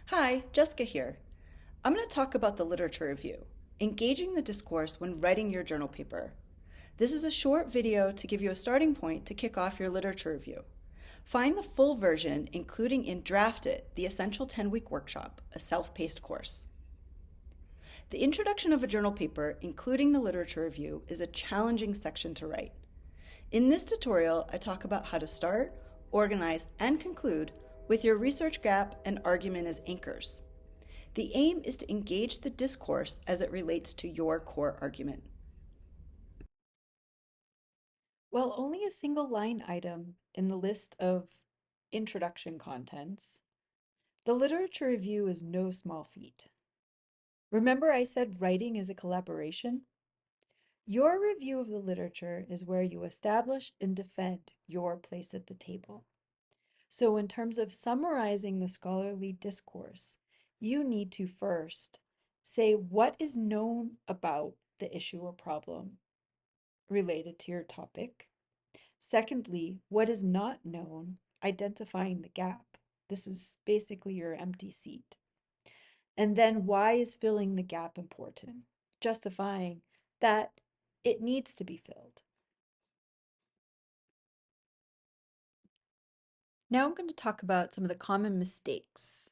Hi, Jessica here. I'm going to talk about the literature review, engaging the discourse when writing your journal paper. This is a short video to give you a starting point to kick off your literature review. Find the full version, including in Draft It, the Essential 10-Week Workshop, a self-paced course. The introduction of a journal paper, including the literature review, is a challenging section to write. In this tutorial, I talk about how to start, organize, and conclude with your research gap and argument as anchors. The aim is to engage the discourse as it relates to your core argument. While only a single line item in the list of introduction contents, the literature review is no small feat. Remember I said writing is a collaboration? Your review of the literature is where you establish and defend your place at the table. So in terms of summarizing the scholarly discourse, you need to first say what is known about the issue or problem related to your topic. Secondly, what is not known, identifying the gap. This is basically your empty seat. And then why is filling the gap important? Justifying that it needs to be filled. Now I'm going to talk about some of the common mistakes.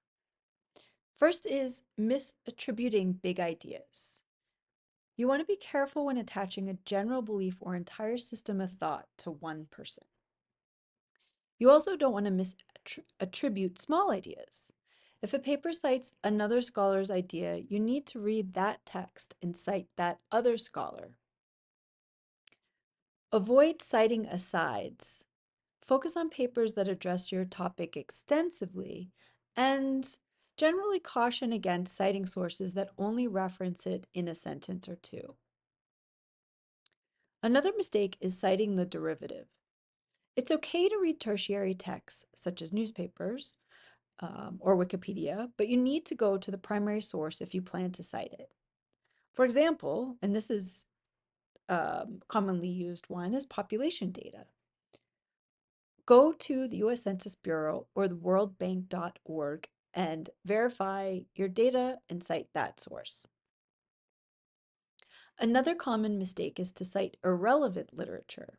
First is misattributing big ideas. You want to be careful when attaching a general belief or entire system of thought to one person. You also don't want to misattribute small ideas. If a paper cites another scholar's idea, you need to read that text and cite that other scholar. Avoid citing asides. Focus on papers that address your topic extensively and generally caution against citing sources that only reference it in a sentence or two. Another mistake is citing the derivative. It's okay to read tertiary texts, such as newspapers or Wikipedia, but you need to go to the primary source if you plan to cite it. For example, and this is commonly used one, is population data. Go to the US Census Bureau or the worldbank.org and verify your data and cite that source. Another common mistake is to cite irrelevant literature.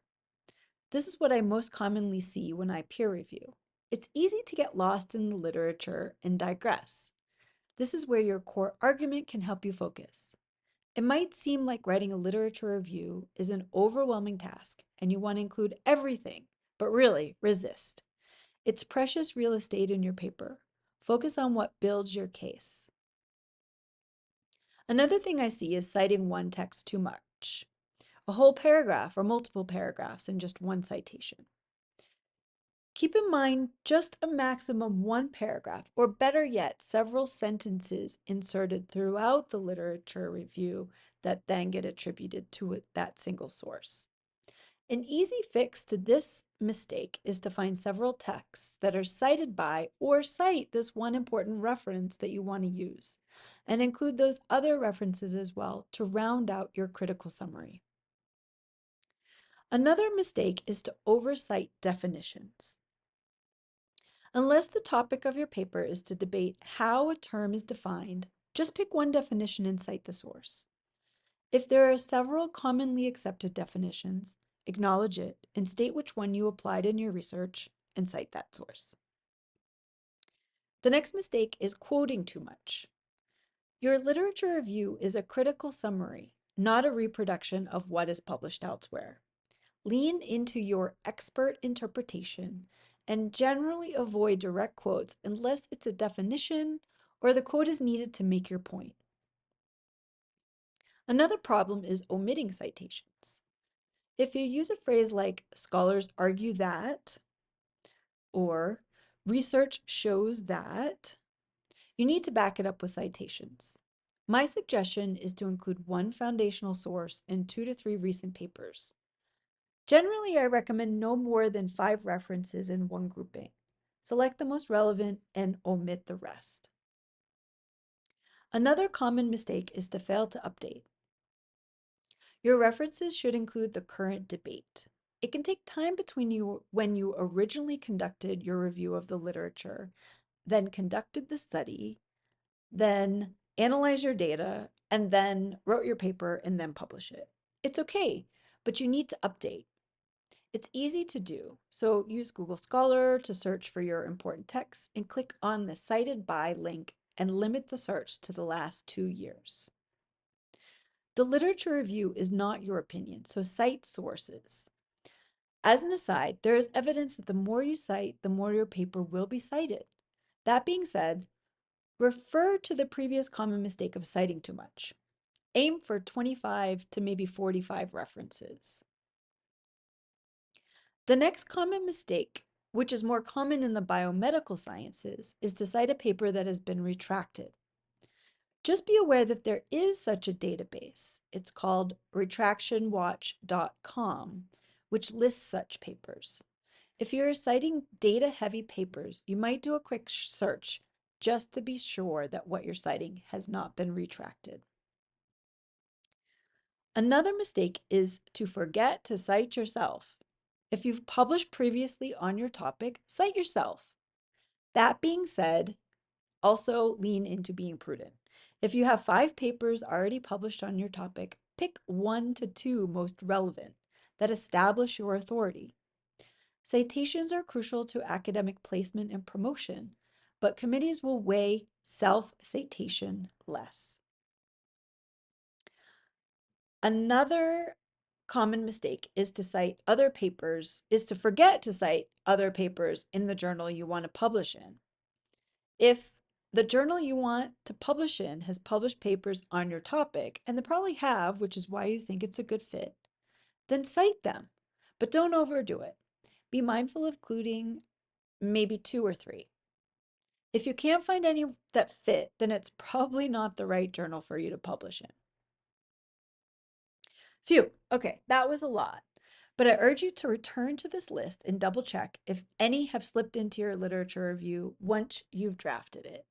This is what I most commonly see when I peer review. It's easy to get lost in the literature and digress. This is where your core argument can help you focus. It might seem like writing a literature review is an overwhelming task and you want to include everything, but really resist. It's precious real estate in your paper. Focus on what builds your case. Another thing I see is citing one text too much, a whole paragraph or multiple paragraphs in just one citation. Keep in mind just a maximum one paragraph, or better yet, several sentences inserted throughout the literature review that then get attributed to that single source. An easy fix to this mistake is to find several texts that are cited by or cite this one important reference that you want to use, and include those other references as well to round out your critical summary. Another mistake is to oversight definitions. Unless the topic of your paper is to debate how a term is defined, just pick one definition and cite the source. If there are several commonly accepted definitions, acknowledge it and state which one you applied in your research and cite that source. The next mistake is quoting too much. Your literature review is a critical summary, not a reproduction of what is published elsewhere. Lean into your expert interpretation and generally avoid direct quotes unless it's a definition or the quote is needed to make your point. Another problem is omitting citations. If you use a phrase like scholars argue that, or research shows that, you need to back it up with citations. My suggestion is to include one foundational source and 2 to 3 recent papers. Generally, I recommend no more than 5 references in one grouping. Select the most relevant and omit the rest. Another common mistake is to fail to update. Your references should include the current debate. It can take time between when you originally conducted your review of the literature then conducted the study, then analyze your data, and then wrote your paper and then publish it. It's okay, but you need to update. It's easy to do. So use Google Scholar to search for your important texts and click on the cited by link and limit the search to the last 2 years. The literature review is not your opinion, so cite sources. As an aside, there is evidence that the more you cite, the more your paper will be cited. That being said, refer to the previous common mistake of citing too much. Aim for 25 to maybe 45 references. The next common mistake, which is more common in the biomedical sciences, is to cite a paper that has been retracted. Just be aware that there is such a database. It's called retractionwatch.com, which lists such papers. If you're citing data-heavy papers, you might do a quick search just to be sure that what you're citing has not been retracted. Another mistake is to forget to cite yourself. If you've published previously on your topic, cite yourself. That being said, also lean into being prudent. If you have 5 papers already published on your topic, pick 1 to 2 most relevant that establish your authority. Citations are crucial to academic placement and promotion, but committees will weigh self-citation less. Another common mistake is to forget to cite other papers in the journal you want to publish in. If the journal you want to publish in has published papers on your topic, and they probably have, which is why you think it's a good fit, then cite them, but don't overdo it. Be mindful of including maybe 2 or 3. If you can't find any that fit, then it's probably not the right journal for you to publish in. Phew, okay, that was a lot. But I urge you to return to this list and double check if any have slipped into your literature review once you've drafted it.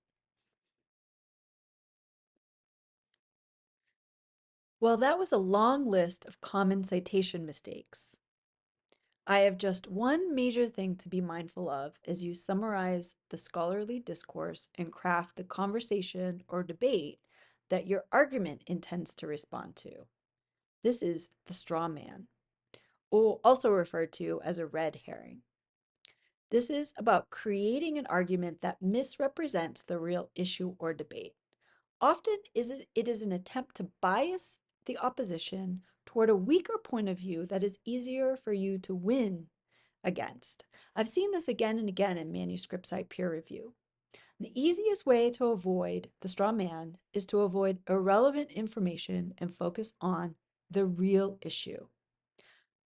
Well, that was a long list of common citation mistakes. I have just one major thing to be mindful of as you summarize the scholarly discourse and craft the conversation or debate that your argument intends to respond to. This is the straw man, or also referred to as a red herring. This is about creating an argument that misrepresents the real issue or debate. Often it is an attempt to bias the opposition toward a weaker point of view that is easier for you to win against. I've seen this again and again in manuscript site peer review. The easiest way to avoid the straw man is to avoid irrelevant information and focus on the real issue.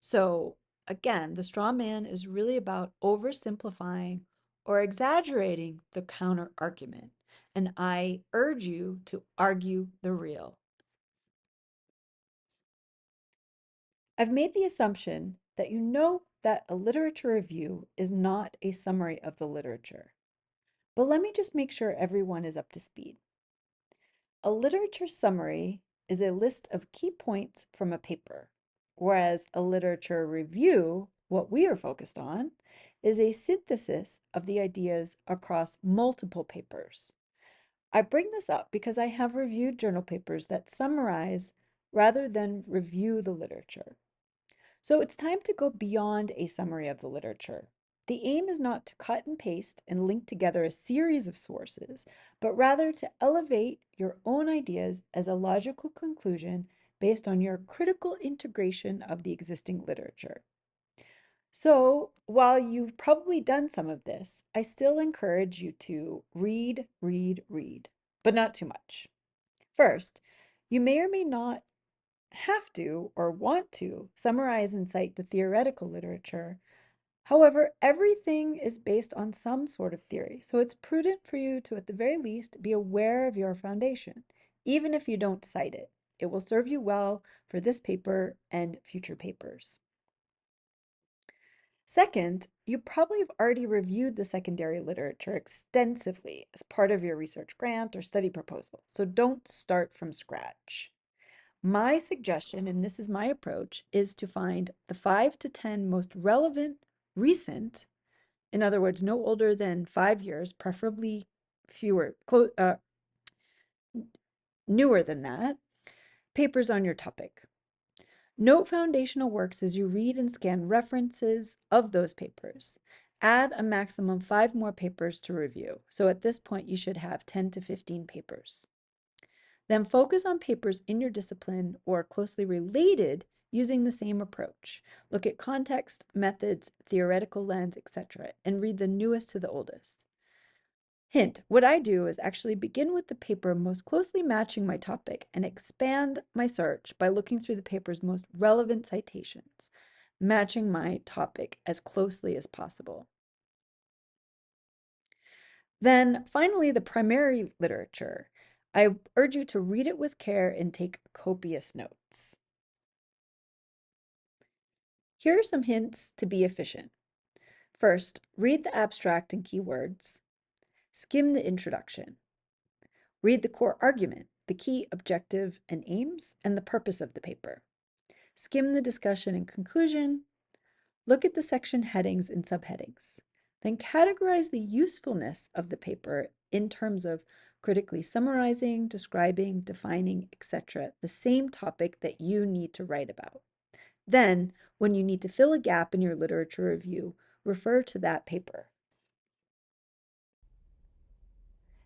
So again, the straw man is really about oversimplifying or exaggerating the counter argument. And I urge you to argue the real. I've made the assumption that you know that a literature review is not a summary of the literature. But let me just make sure everyone is up to speed. A literature summary is a list of key points from a paper, whereas a literature review, what we are focused on, is a synthesis of the ideas across multiple papers. I bring this up because I have reviewed journal papers that summarize rather than review the literature. So it's time to go beyond a summary of the literature. The aim is not to cut and paste and link together a series of sources, but rather to elevate your own ideas as a logical conclusion based on your critical integration of the existing literature. So, while you've probably done some of this, I still encourage you to read, but not too much. First, you may or may not have to or want to summarize and cite the theoretical literature. However, everything is based on some sort of theory, so it's prudent for you to, at the very least, be aware of your foundation, even if you don't cite it. It will serve you well for this paper and future papers. Second, you probably have already reviewed the secondary literature extensively as part of your research grant or study proposal, so don't start from scratch. My suggestion, and this is my approach, is to find the 5 to 10 most relevant, recent, in other words, no older than 5 years, preferably newer than that, papers on your topic. Note foundational works as you read and scan references of those papers. Add a maximum 5 more papers to review. So at this point, you should have 10 to 15 papers. Then focus on papers in your discipline or closely related using the same approach. Look at context, methods, theoretical lens, etc., and read the newest to the oldest. Hint, what I do is actually begin with the paper most closely matching my topic and expand my search by looking through the paper's most relevant citations, matching my topic as closely as possible. Then finally, the primary literature. I urge you to read it with care and take copious notes. Here are some hints to be efficient. First, read the abstract and keywords. Skim the introduction. Read the core argument, the key objective and aims, and the purpose of the paper. Skim the discussion and conclusion. Look at the section headings and subheadings. Then categorize the usefulness of the paper in terms of critically summarizing, describing, defining, etc., the same topic that you need to write about. Then, when you need to fill a gap in your literature review, refer to that paper.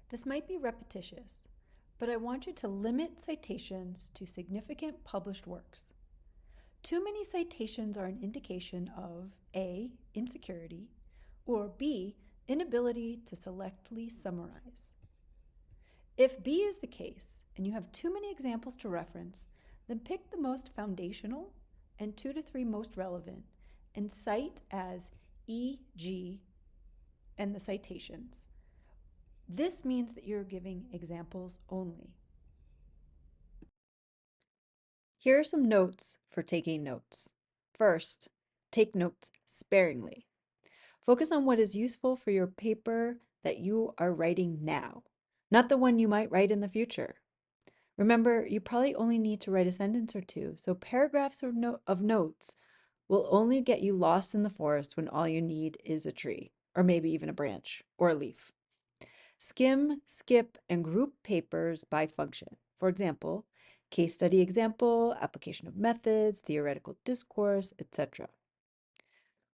This might be repetitious, but I want you to limit citations to significant published works. Too many citations are an indication of A, insecurity, or B, inability to selectively summarize. If B is the case, and you have too many examples to reference, then pick the most foundational and 2 to 3 most relevant, and cite as E.g. and the citations. This means that you're giving examples only. Here are some notes for taking notes. First, take notes sparingly. Focus on what is useful for your paper that you are writing now, not the one you might write in the future. Remember, you probably only need to write a sentence or two, so paragraphs of notes will only get you lost in the forest when all you need is a tree, or maybe even a branch or a leaf. Skim, skip, and group papers by function. For example, case study example, application of methods, theoretical discourse, etc.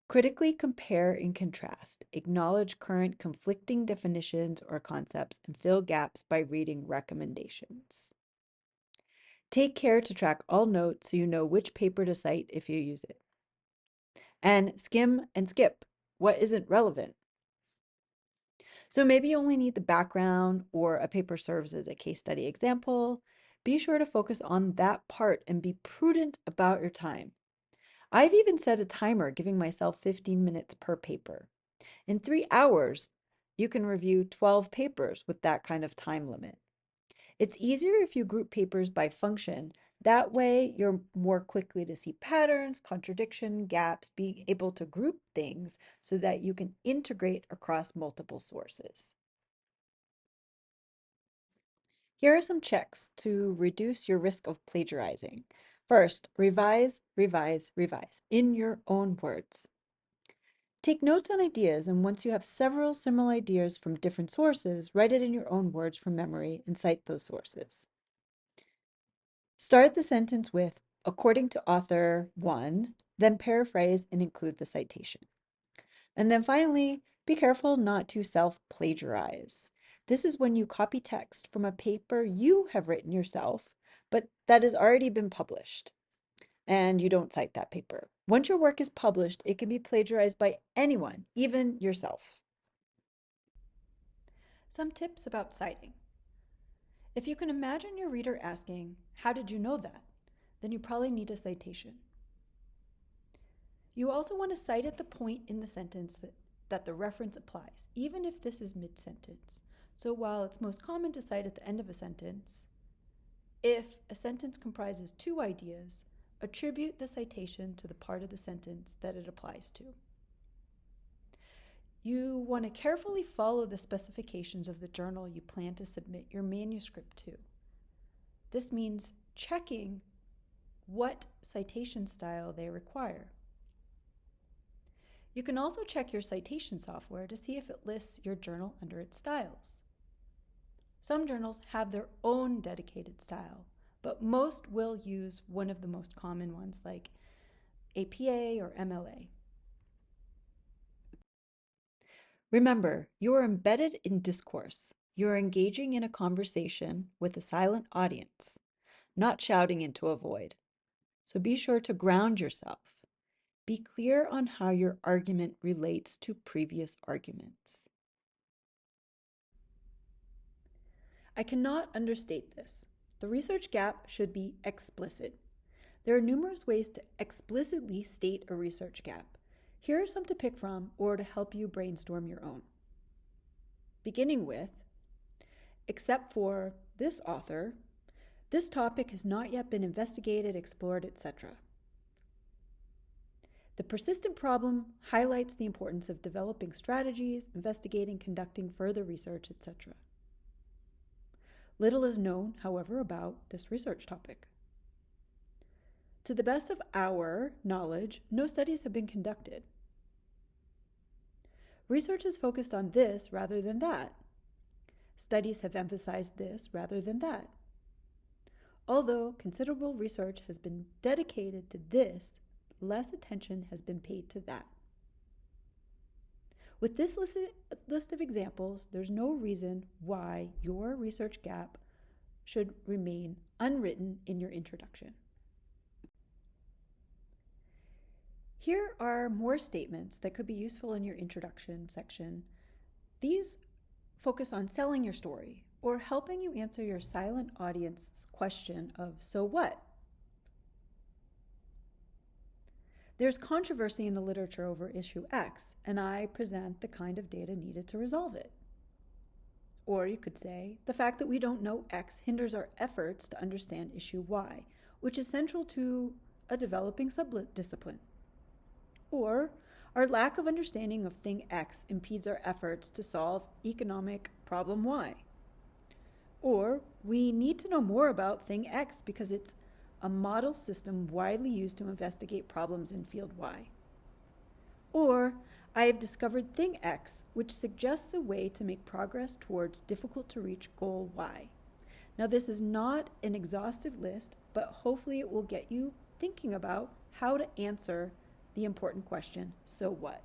Critically compare and contrast. Acknowledge current conflicting definitions or concepts and fill gaps by reading recommendations. Take care to track all notes so you know which paper to cite if you use it. And skim and skip what isn't relevant. So maybe you only need the background or a paper serves as a case study example. Be sure to focus on that part and be prudent about your time. I've even set a timer giving myself 15 minutes per paper. In 3 hours, you can review 12 papers with that kind of time limit. It's easier if you group papers by function. That way, you're more quickly to see patterns, contradiction, gaps, being able to group things so that you can integrate across multiple sources. Here are some checks to reduce your risk of plagiarizing. First, revise, revise, revise in your own words. Take notes on ideas, and once you have several similar ideas from different sources, write it in your own words from memory and cite those sources. Start the sentence with, according to author 1, then paraphrase and include the citation. And then finally, be careful not to self-plagiarize. This is when you copy text from a paper you have written yourself, but that has already been published, and you don't cite that paper. Once your work is published, it can be plagiarized by anyone, even yourself. Some tips about citing. If you can imagine your reader asking, "How did you know that?" then you probably need a citation. You also want to cite at the point in the sentence that the reference applies, even if this is mid-sentence. So while it's most common to cite at the end of a sentence, if a sentence comprises 2 ideas, attribute the citation to the part of the sentence that it applies to. You want to carefully follow the specifications of the journal you plan to submit your manuscript to. This means checking what citation style they require. You can also check your citation software to see if it lists your journal under its styles. Some journals have their own dedicated style, but most will use one of the most common ones like APA or MLA. Remember, you are embedded in discourse. You are engaging in a conversation with a silent audience, not shouting into a void. So be sure to ground yourself. Be clear on how your argument relates to previous arguments. I cannot understate this. The research gap should be explicit. There are numerous ways to explicitly state a research gap. Here are some to pick from or to help you brainstorm your own. Beginning with, except for this author, this topic has not yet been investigated, explored, etc. The persistent problem highlights the importance of developing strategies, investigating, conducting further research, etc. Little is known, however, about this research topic. To the best of our knowledge, no studies have been conducted. Research is focused on this rather than that. Studies have emphasized this rather than that. Although considerable research has been dedicated to this, less attention has been paid to that. With this list of examples, there's no reason why your research gap should remain unwritten in your introduction. Here are more statements that could be useful in your introduction section. These focus on selling your story or helping you answer your silent audience's question of, so what? There's controversy in the literature over issue X, and I present the kind of data needed to resolve it. Or you could say, the fact that we don't know X hinders our efforts to understand issue Y, which is central to a developing subdiscipline. Or, our lack of understanding of thing X impedes our efforts to solve economic problem Y. Or, we need to know more about thing X because it's a model system widely used to investigate problems in field Y. Or, I have discovered thing X, which suggests a way to make progress towards difficult to reach goal Y. Now, this is not an exhaustive list, but hopefully it will get you thinking about how to answer the important question, so what?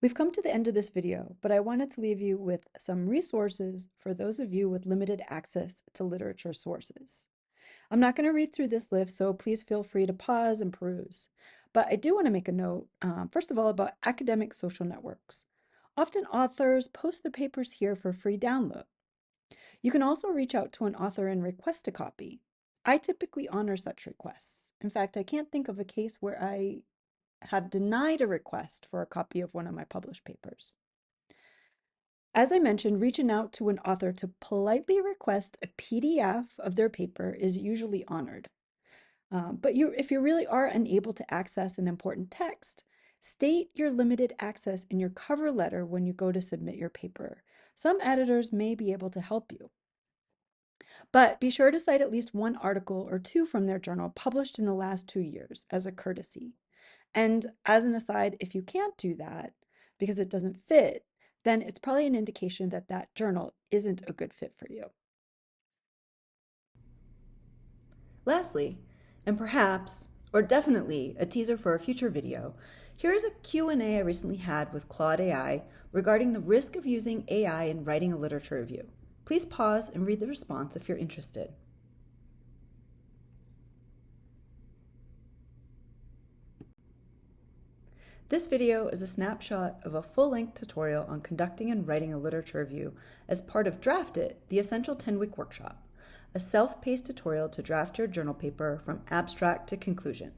We've come to the end of this video, but I wanted to leave you with some resources for those of you with limited access to literature sources. I'm not going to read through this list, so please feel free to pause and peruse. But I do want to make a note, first of all, about academic social networks. Often authors post their papers here for free download. You can also reach out to an author and request a copy. I typically honor such requests. In fact, I can't think of a case where I have denied a request for a copy of one of my published papers. As I mentioned, reaching out to an author to politely request a PDF of their paper is usually honored. But if you really are unable to access an important text, state your limited access in your cover letter when you go to submit your paper. Some editors may be able to help you. But be sure to cite at least one article or two from their journal published in the last 2 years as a courtesy. And as an aside, if you can't do that because it doesn't fit, then it's probably an indication that that journal isn't a good fit for you. Lastly, and perhaps, or definitely, a teaser for a future video, here's a Q&A I recently had with Claude AI regarding the risk of using AI in writing a literature review. Please pause and read the response if you're interested. This video is a snapshot of a full-length tutorial on conducting and writing a literature review as part of Draft It, the Essential 10-Week Workshop, a self-paced tutorial to draft your journal paper from abstract to conclusion.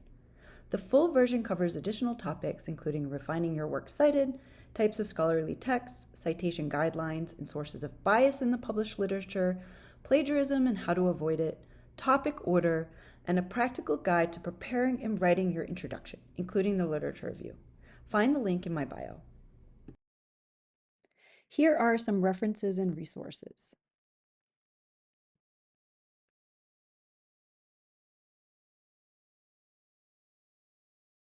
The full version covers additional topics including refining your works cited, types of scholarly texts, citation guidelines and sources of bias in the published literature, plagiarism and how to avoid it, topic order, and a practical guide to preparing and writing your introduction, including the literature review. Find the link in my bio. Here are some references and resources.